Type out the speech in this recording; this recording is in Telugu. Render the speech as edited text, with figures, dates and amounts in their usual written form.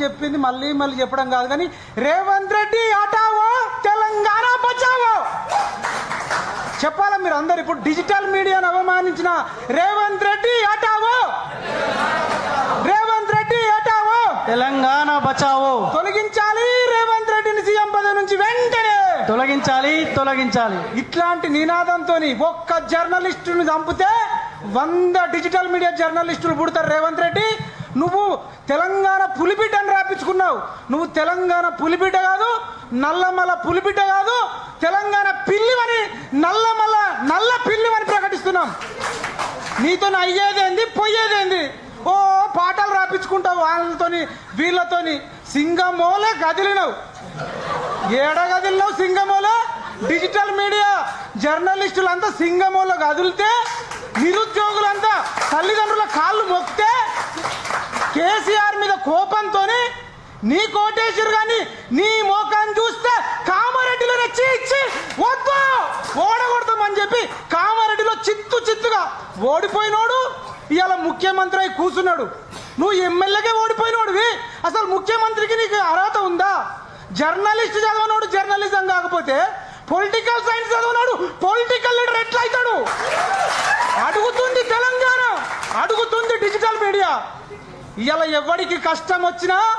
చెప్పింది మళ్ళీ మళ్ళీ చెప్పడం కాదు, కానీ రేవంత్ రెడ్డి హటావో తెలంగాణ బచావో చెప్పాలా మీరు అందరు. ఇప్పుడు డిజిటల్ మీడియాను అవమానించిన రేవంత్ రెడ్డి హటావో, రేవంత్ రెడ్డి హటావో, తెలంగాణ బచావో. తొలగించాలి రేవంత్ రెడ్డిని సీఎం పదవి నుంచి వెంటనే తొలగించాలి, తొలగించాలి. ఇట్లాంటి నినాదంతో ఒక్క జర్నలిస్టుని చంపితే 100 డిజిటల్ మీడియా జర్నలిస్టులు పుడతారు. రేవంత్ రెడ్డి, నువ్వు తెలంగాణ పులిబిడ్డని రాపించుకున్నావు. నువ్వు తెలంగాణ పులిబిడ్డ కాదు, నల్లమల పులిబిడ్డ కాదు, తెలంగాణ పిల్లివని నల్ల పిల్లివని ప్రకటిస్తున్నాం. నీతో అయ్యేదేంది పోయేదేంది? ఓ పాటలు రాపించుకుంటావు వాళ్ళతోని వీళ్ళతోని. సింగమోలే కదిలినవు, ఏడ కదిలినావు సింగమోలో? డిజిటల్ మీడియా జర్నలిస్టులంతా సింగమోలో కదిలితే, నిరుద్యోగులంతా తల్లిదండ్రుల కాళ్ళు మొక్కితే, కేసీఆర్ మీద కోపంతో నీ కోటేశ్వరు గాని నీ మోకాన్ని చూస్తే కామారెడ్డిలో ఇచ్చి వద్దు ఓడగొడతామని చెప్పి కామారెడ్డిలో చిత్తుగా ఓడిపోయినోడు ఇవాళ ముఖ్యమంత్రి అయి కూర్చున్నాడు. నువ్వు ఎమ్మెల్యేగా ఓడిపోయినోడివి, అసలు ముఖ్యమంత్రికి నీకు అర్హత ఉందా? జర్నలిస్ట్ చదవనోడు జర్నలిజం కాకపోతే పొలిటికల్ సైన్స్ చదవనాడు పొలిటికల్ లీడర్ ఎట్లా అవుతాడు? అడుగుతుంది తెలంగాణ, అడుగుతుంది డిజిటల్ మీడియా. ఇవాళ ఎవరికి కష్టం వచ్చినా